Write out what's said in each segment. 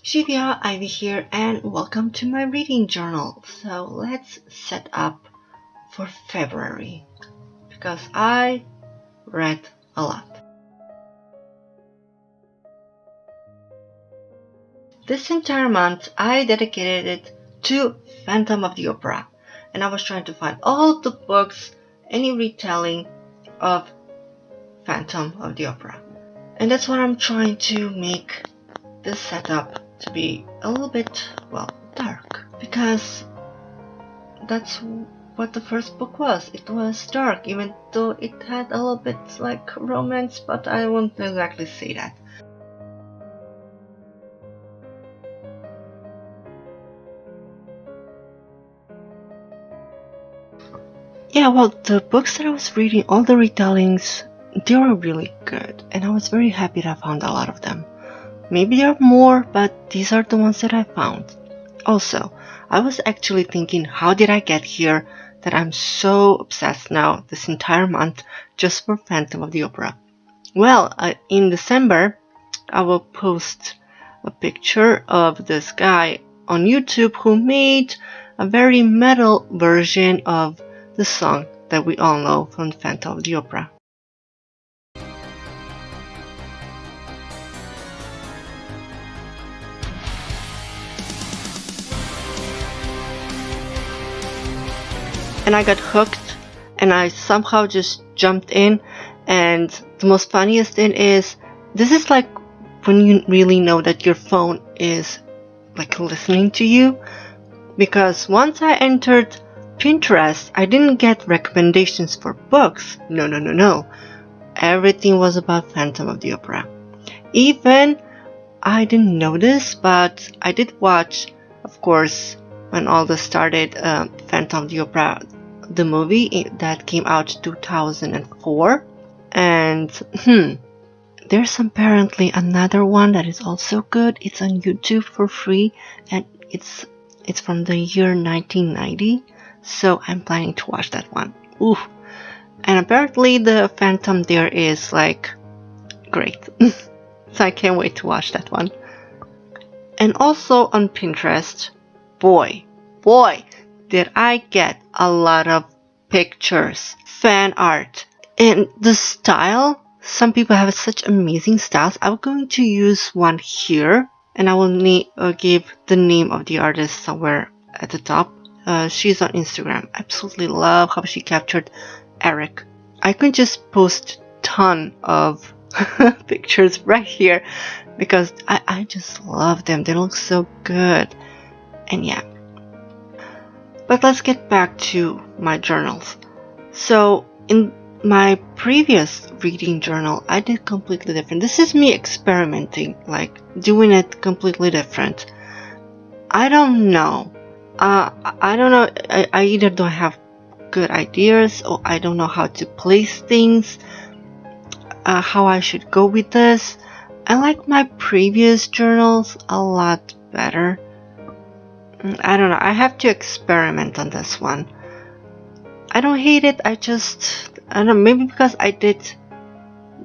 Živjo, Ivy here, and welcome to my reading journal. So let's set up for February, because I read a lot. This entire month I dedicated it to Phantom of the Opera, and I was trying to find all the books, any retelling of Phantom of the Opera. And that's what I'm trying to make this setup to be a little bit, well, dark, because that's what the first book was. It was dark, even though it had a little bit like romance, but I won't exactly say that. Yeah, well, the books that I was reading, all the retellings, they were really good, and I was very happy that I found a lot of them. Maybe there are more, but these are the ones that I found. Also, I was actually thinking, how did I get here that I'm so obsessed now this entire month just for Phantom of the Opera? Well, in December, I will post a picture of this guy on YouTube who made a very metal version of the song that we all know from Phantom of the Opera. And I got hooked, and I somehow just jumped in. And the most funniest thing is, this is like when you really know that your phone is like listening to you, because once I entered Pinterest, I didn't get recommendations for books. No. Everything was about Phantom of the Opera. Even I didn't know this, but I did watch, of course, when all this started, Phantom of the Opera, the movie that came out 2004. And there's apparently another one that is also good. It's on YouTube for free, and it's from the year 1990. So I'm planning to watch that one. Ooh. And apparently the Phantom there is like great. So I can't wait to watch that one. And also on Pinterest, boy, did I get a lot of pictures, fan art, and the style. Some people have such amazing styles. I'm going to use one here, and I will give the name of the artist somewhere at the top. She's on Instagram. Absolutely love how she captured Eric. I can just post ton of pictures right here because I just love them. They look so good. And yeah. But let's get back to my journals. So in my previous reading journal, I did completely different. This is me experimenting, like doing it completely different. I don't know. I don't know. I either don't have good ideas, or I don't know how to place things, how I should go with this. I like my previous journals a lot better. I don't know. I have to experiment on this one. I don't hate it. I don't know. Maybe because I did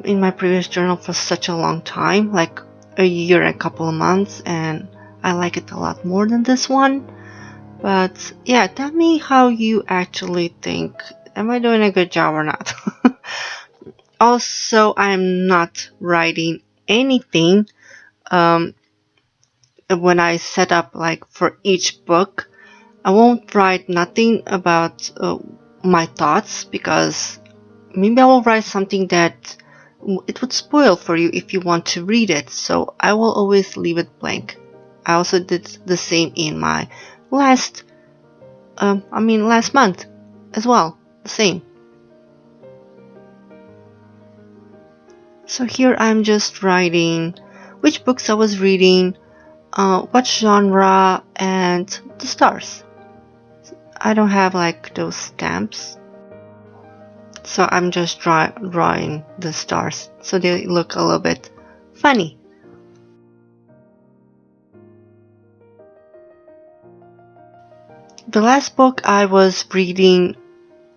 in my previous journal for such a long time, like a year and a couple of months, and I like it a lot more than this one. But yeah, tell me how you actually think. Am I doing a good job or not? Also, I'm not writing anything. When I set up like for each book, I won't write nothing about my thoughts, because maybe I will write something that it would spoil for you if you want to read it. So I will always leave it blank. I also did the same in my last month as well. The same. So here I'm just writing which books I was reading, what genre, and the stars. I don't have like those stamps, so I'm just drawing the stars so they look a little bit funny. The last book I was reading,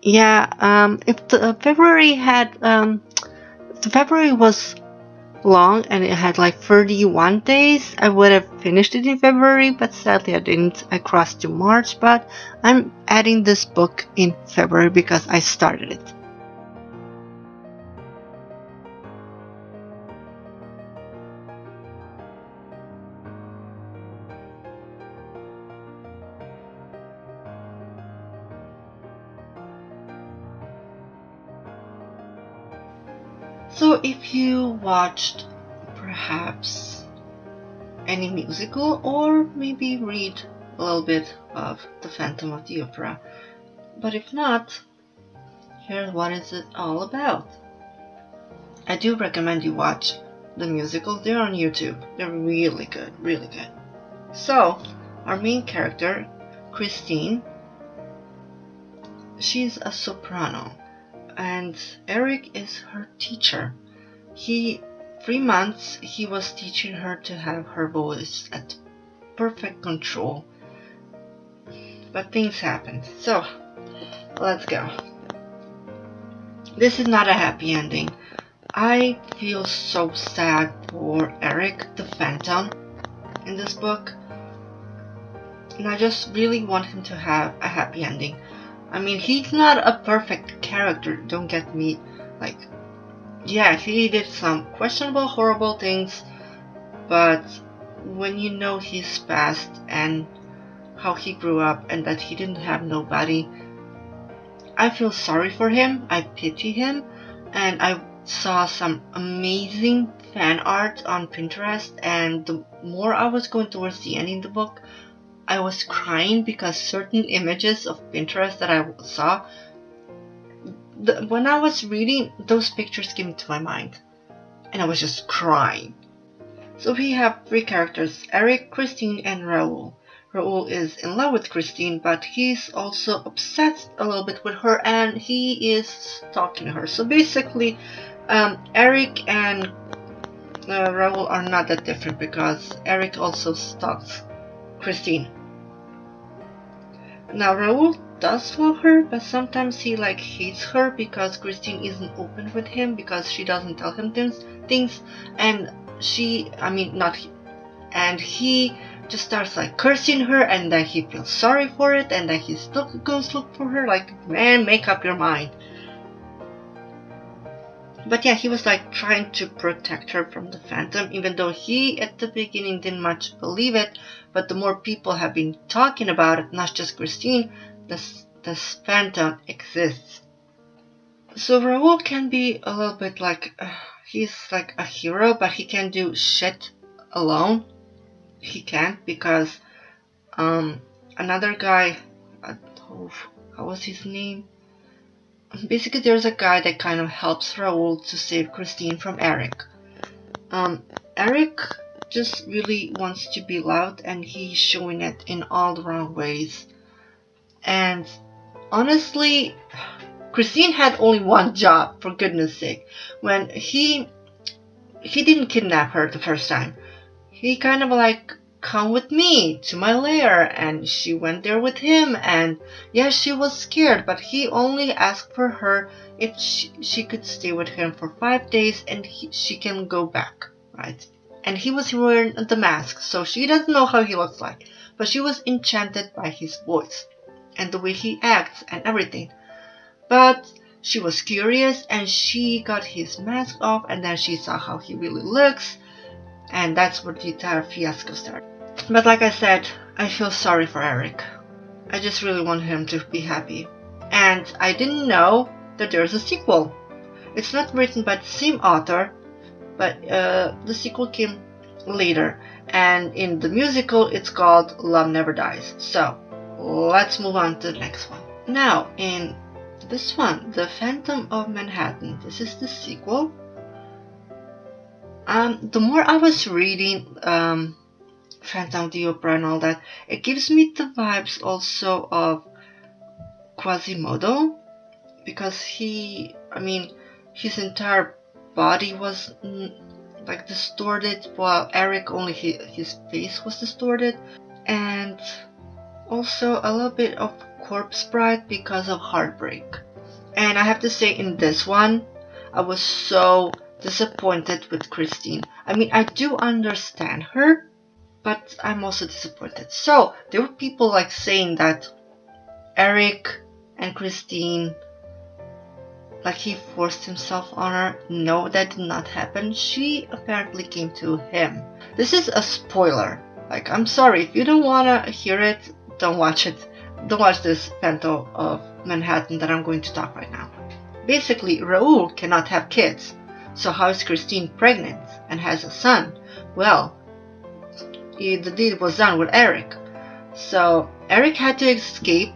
if the February was long and it had like 31 days. I would have finished it in February, but sadly I didn't. I crossed to March, but I'm adding this book in February because I started it. So if you watched perhaps any musical or maybe read a little bit of The Phantom of the Opera, but if not, here's what is it all about. I do recommend you watch the musicals. They're on YouTube. They're really good, really good. So our main character, Christine, she's a soprano. And Eric is her teacher. 3 months he was teaching her to have her voice at perfect control. But things happened. So, let's go. This is not a happy ending. I feel so sad for Eric the Phantom in this book. And I just really want him to have a happy ending. I mean, he's not a perfect character, don't get me, like, yeah, he did some questionable, horrible things, but when you know his past and how he grew up and that he didn't have nobody, I feel sorry for him, I pity him, and I saw some amazing fan art on Pinterest, and the more I was going towards the end in the book, I was crying because certain images of Pinterest that I saw, when I was reading, those pictures came to my mind. And I was just crying. So we have 3 characters, Eric, Christine, and Leroux. Leroux is in love with Christine, but he's also obsessed a little bit with her and he is stalking her. So basically, Eric and Leroux are not that different because Eric also stalks Christine. Now Leroux does love her, but sometimes he like hates her because Christine isn't open with him because she doesn't tell him things, and he just starts like cursing her, and then he feels sorry for it, and then he goes look for her. Like, man, make up your mind. But yeah, he was like trying to protect her from the Phantom, even though he at the beginning didn't much believe it. But the more people have been talking about it, not just Christine, this Phantom exists. So Leroux can be a little bit like, he's like a hero, but he can't do shit alone. He can't because another guy, how was his name? Basically, there's a guy that kind of helps Leroux to save Christine from Eric. Eric just really wants to be loved, and he's showing it in all the wrong ways. And honestly, Christine had only one job, for goodness sake. When he didn't kidnap her the first time. He kind of like, come with me to my lair, and she went there with him, and yeah, she was scared, but he only asked for her if she could stay with him for 5 days and she can go back, right? And he was wearing the mask, so she doesn't know how he looks like, but she was enchanted by his voice and the way he acts and everything. But she was curious and she got his mask off, and then she saw how he really looks, and that's where the entire fiasco started. But like I said, I feel sorry for Eric. I just really want him to be happy. And I didn't know that there's a sequel. It's not written by the same author, but the sequel came later. And in the musical, it's called Love Never Dies. So, let's move on to the next one. Now, in this one, The Phantom of Manhattan, this is the sequel. The more I was reading Phantom of the Opera and all that, it gives me the vibes also of Quasimodo, because his entire body was like distorted, while Eric only his face was distorted, and also a little bit of Corpse Bride because of heartbreak. And I have to say, in this one, I was so disappointed with Christine. I mean, I do understand her, but I'm also disappointed. So there were people like saying that Eric and Christine, like he forced himself on her. No, that did not happen. She apparently came to him. This is a spoiler. Like, I'm sorry, if you don't want to hear it, don't watch it. Don't watch this Phantom of Manhattan that I'm going to talk right now. Basically, Leroux cannot have kids. So how is Christine pregnant and has a son? Well, the deed was done with Eric. So Eric had to escape.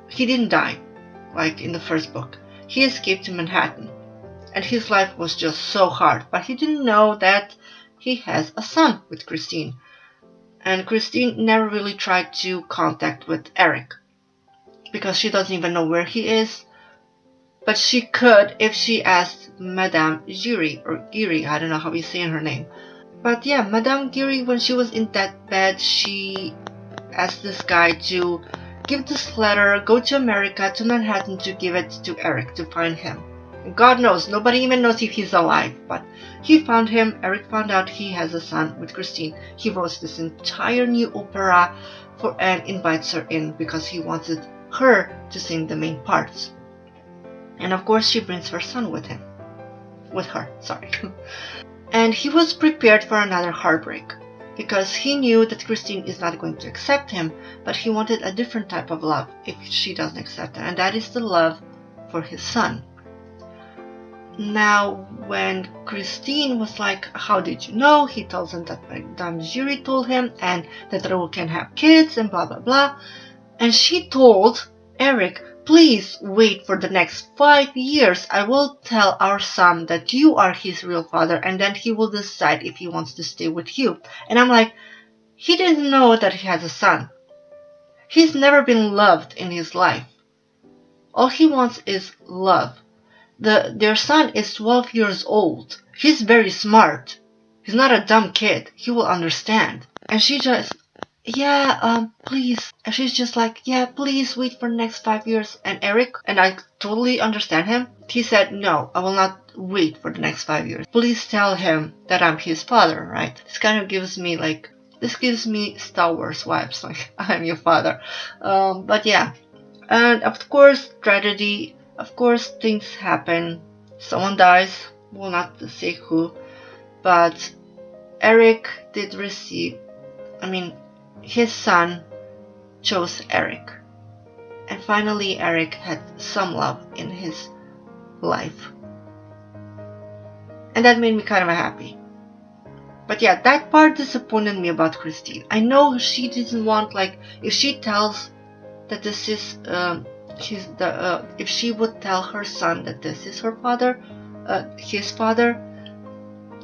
He didn't die, like in the first book. He escaped to Manhattan. And his life was just so hard. But he didn't know that he has a son with Christine. And Christine never really tried to contact with Eric, because she doesn't even know where he is. But she could if she asked Madame Giry, or Geary, I don't know how you say her name. But yeah, Madame Geary, when she was in that bed, she asked this guy to give this letter, go to America, to Manhattan, to give it to Eric, to find him. And God knows, nobody even knows if he's alive, but he found him. Eric found out he has a son with Christine. He wrote this entire new opera and invites her in because he wanted her to sing the main parts. And of course she brings her son with him. With her, sorry. And he was prepared for another heartbreak, because he knew that Christine is not going to accept him, but he wanted a different type of love if she doesn't accept him, and that is the love for his son. Now, when Christine was like, how did you know? He tells him that Madame Giry told him, and that Leroux can have kids, and blah blah blah. And she told Eric, please wait for the next 5 years. I will tell our son that you are his real father, and then he will decide if he wants to stay with you. And I'm like, he didn't know that he has a son. He's never been loved in his life. All he wants is love. Their son is 12 years old. He's very smart. He's not a dumb kid. He will understand. And she just, please. And she's just like, yeah, please wait for the next 5 years. And Eric, and I totally understand him, he said, no, I will not wait for the next 5 years. Please tell him that I'm his father, right? This kind of gives me Star Wars vibes, like, I'm your father. But yeah. And of course, tragedy. Of course, things happen. Someone dies. We'll not say who. But Eric did receive, his son chose Eric. And finally, Eric had some love in his life. And that made me kind of happy. But yeah, that part disappointed me about Christine. I know she didn't want, like, if she tells that this is, if she would tell her son that this is her father, his father,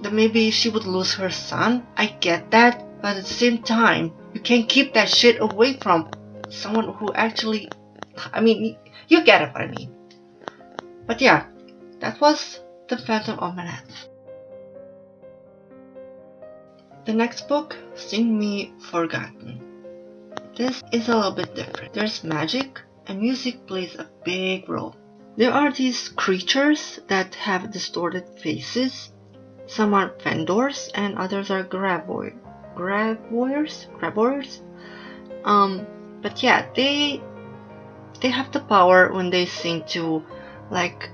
then maybe she would lose her son. I get that, but at the same time, you can't keep that shit away from someone who actually, you get it what I mean. But yeah, that was The Phantom of Manhattan. The next book, Sing Me Forgotten. This is a little bit different. There's magic, and music plays a big role. There are these creatures that have distorted faces. Some are vendors and others are grab warriors. But yeah, they have the power when they sing to, like,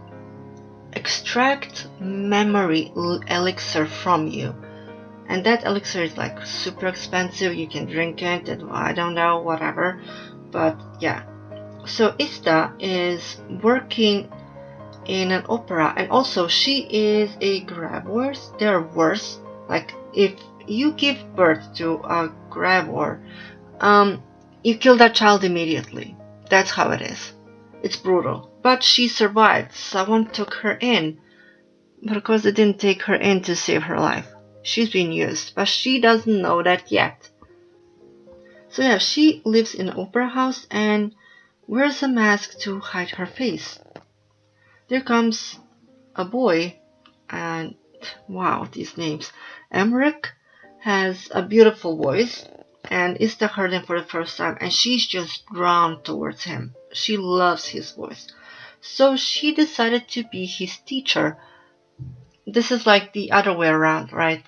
extract memory elixir from you. And that elixir is like super expensive. You can drink it and I don't know, whatever. But yeah. So Ista is working in an opera, and also she is a grab war. They're worse. Like, if you give birth to a grab war, you kill that child immediately. That's how it is. It's brutal. But she survived. Someone took her in. But of course they didn't take her in to save her life. She's being used, but she doesn't know that yet. So yeah, she lives in an opera house and wears a mask to hide her face. There comes a boy, and wow, these names. Emmerich has a beautiful voice, and Ista heard him for the first time, and she's just drawn towards him. She loves his voice. So she decided to be his teacher. this is like the other way around, right?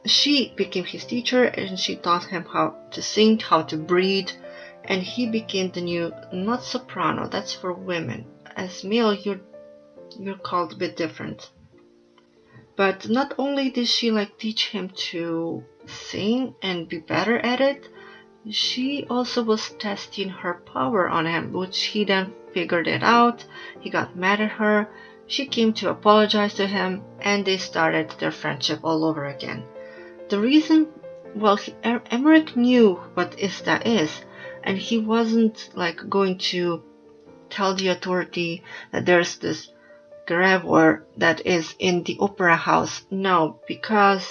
She became his teacher and she taught him how to sing, how to breathe, and he became the new, not soprano, that's for women. As male, you're called a bit different. But not only did she like teach him to sing and be better at it, she also was testing her power on him, which he then figured it out. He got mad at her. She came to apologize to him, and they started their friendship all over again. The reason, well, Emmerich knew what Ista is, and he wasn't like going to tell the authority that there's this graveur that is in the opera house. No, because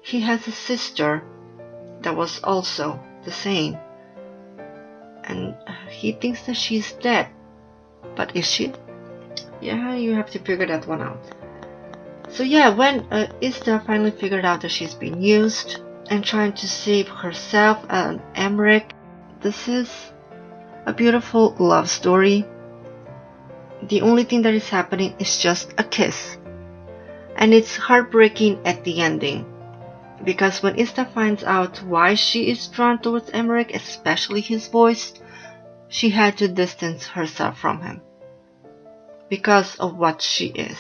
he has a sister that was also the same, and he thinks that she's dead. But is she? Yeah, you have to figure that one out. So yeah, when Ista finally figured out that she's been used and trying to save herself and Emmerich, this is a beautiful love story. The only thing that is happening is just a kiss, and it's heartbreaking at the ending, because when Ista finds out why she is drawn towards Emmerich, especially his voice, she had to distance herself from him because of what she is.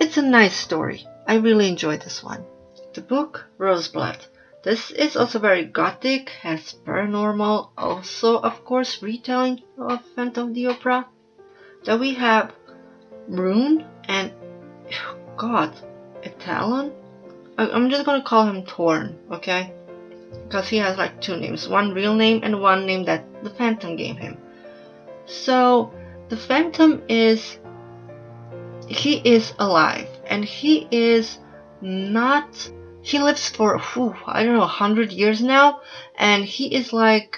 It's a nice story. I really enjoyed this one. The book Roseblood. This is also very gothic, has paranormal, also of course retelling of Phantom of the Opera. Then we have Rune and God, Italian? I'm just gonna call him Torn, okay? Because he has like two names, one real name and one name that the Phantom gave him. So the Phantom he is alive, and he is not, he lives for, I don't know, 100 years now, and he is like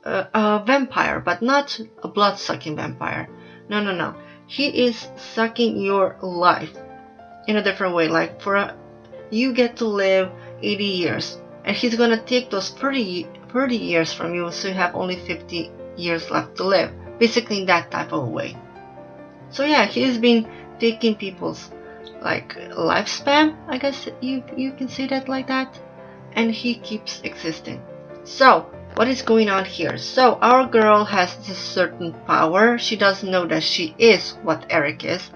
a vampire, but not a blood-sucking vampire. No. He is sucking your life in a different way. Like you get to live 80 years, and he's gonna take those 30 years from you, so you have only 50 years left to live. Basically in that type of a way. So yeah, he's been taking people's like lifespan, I guess you can say that like that, and he keeps existing. So what is going on here? So our girl has this certain power. She doesn't know that she is what Eric is,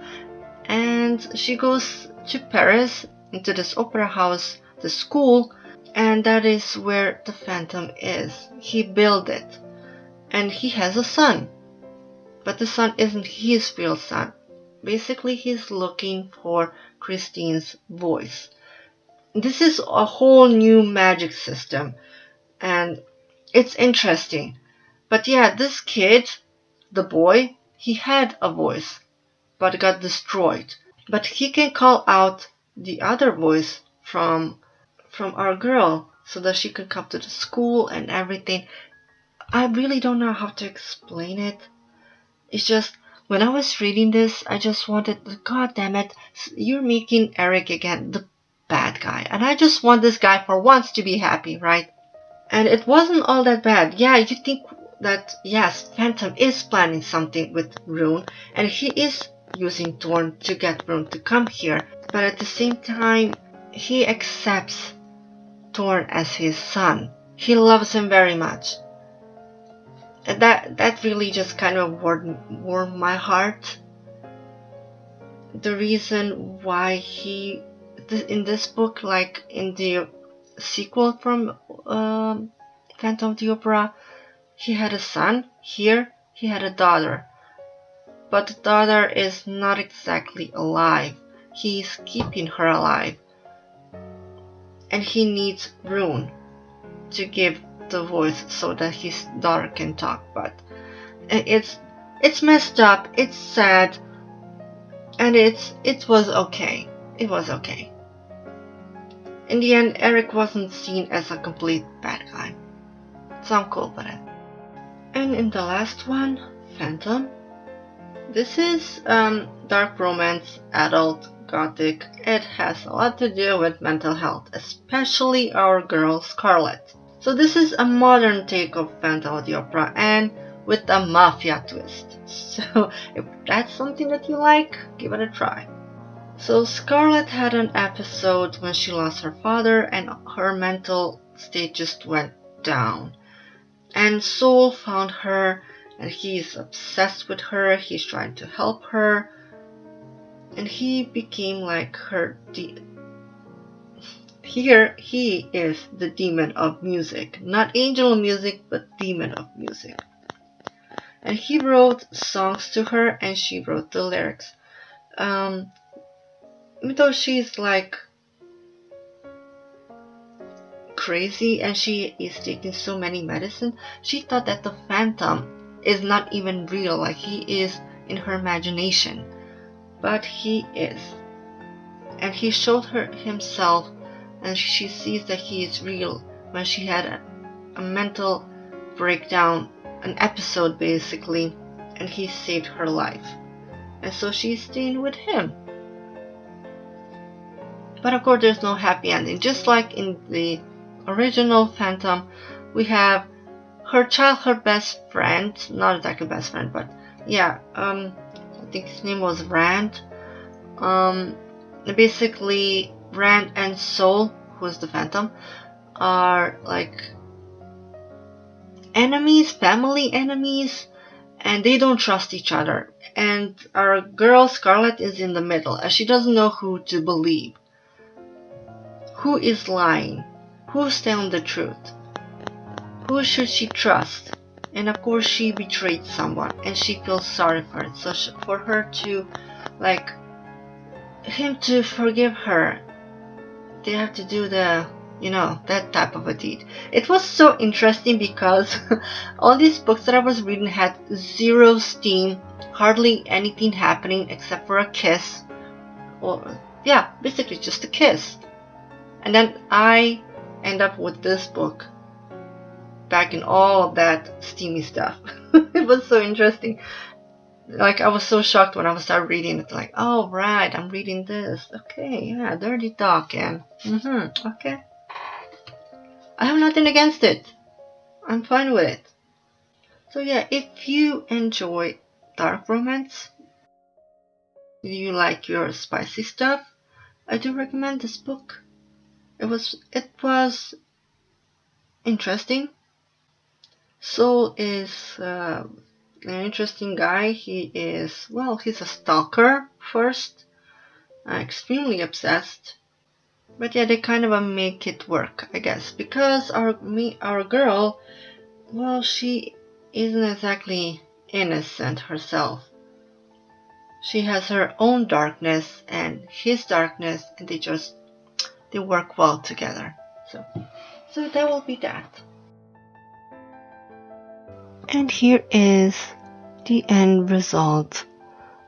and she goes to Paris into this opera house, the school, and that is where the Phantom is. He built it, and he has a son, but the son isn't his real son. Basically, he's looking for Christine's voice. This is a whole new magic system, and it's interesting. But yeah, this kid, the boy, he had a voice, but got destroyed. But he can call out the other voice from our girl, so that she can come to the school and everything. I really don't know how to explain it. It's just, when I was reading this, I just wanted, God damn it, you're making Eric again the bad guy. And I just want this guy for once to be happy, right? And it wasn't all that bad. Yeah, you think that, yes, Phantom is planning something with Rune, and he is using Thorn to get Rune to come here. But at the same time, he accepts Thorn as his son. He loves him very much. And that really just kind of warmed my heart. The reason why in this book, like in the sequel from Phantom of the Opera, he had a son. Here, he had a daughter. But the daughter is not exactly alive. He's keeping her alive. And he needs Rune to give the voice so that his daughter can talk. But it's messed up, it's sad, and it was okay. It was okay. In the end, Eric wasn't seen as a complete bad guy, so I'm cool with it. And in the last one, Phantom. This is dark romance, adult, gothic. It has a lot to do with mental health, especially our girl Scarlet. So this is a modern take of Phantom of the Opera, and with a mafia twist. So if that's something that you like, give it a try. So Scarlett had an episode when she lost her father and her mental state just went down. And Soul found her and he's obsessed with her, he's trying to help her. And he became like her here he is the demon of music. Not angel of music, but demon of music. And he wrote songs to her and she wrote the lyrics. Even though she's like crazy and she is taking so many medicine, she thought that the Phantom is not even real, like he is in her imagination. But he is. And he showed her himself and she sees that he is real when she had a mental breakdown, an episode basically, and he saved her life. And so she's staying with him. But of course there's no happy ending. Just like in the original Phantom, we have her childhood best friend, not exactly best friend, but yeah, I think his name was Rand. Basically Rand and Soul, who's the Phantom, are like enemies, family enemies, and they don't trust each other. And our girl Scarlett is in the middle and she doesn't know who to believe. Who is lying? Who's telling the truth? Who should she trust? And of course she betrayed someone and she feels sorry for it. So for her to, like, him to forgive her, they have to do the, you know, that type of a deed. It was so interesting because all these books that I was reading had zero steam, hardly anything happening except for a kiss. Or, yeah, basically just a kiss. And then I end up with this book, back in all of that steamy stuff. It was so interesting. Like, I was so shocked when I started reading it. Like, oh right, I'm reading this. Okay, yeah, dirty talking. Okay. I have nothing against it. I'm fine with it. So yeah, if you enjoy dark romance, you like your spicy stuff, I do recommend this book. It was interesting. Soul is an interesting guy. He is, well, he's a stalker first, extremely obsessed. But yeah, they kind of make it work, I guess, because our girl, well, she isn't exactly innocent herself. She has her own darkness and his darkness, and they work well together. So that will be that. And here is the end result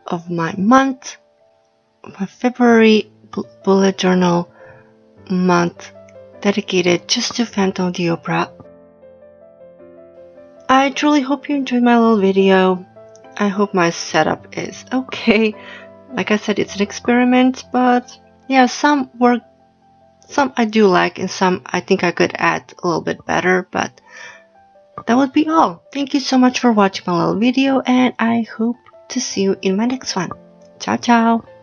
of my month, my February bullet journal month dedicated just to Phantom of the Opera. I truly hope you enjoyed my little video. I hope my setup is okay. Like I said, it's an experiment, but yeah, some I do like and some I think I could add a little bit better, but that would be all. Thank you so much for watching my little video and I hope to see you in my next one. Ciao, ciao.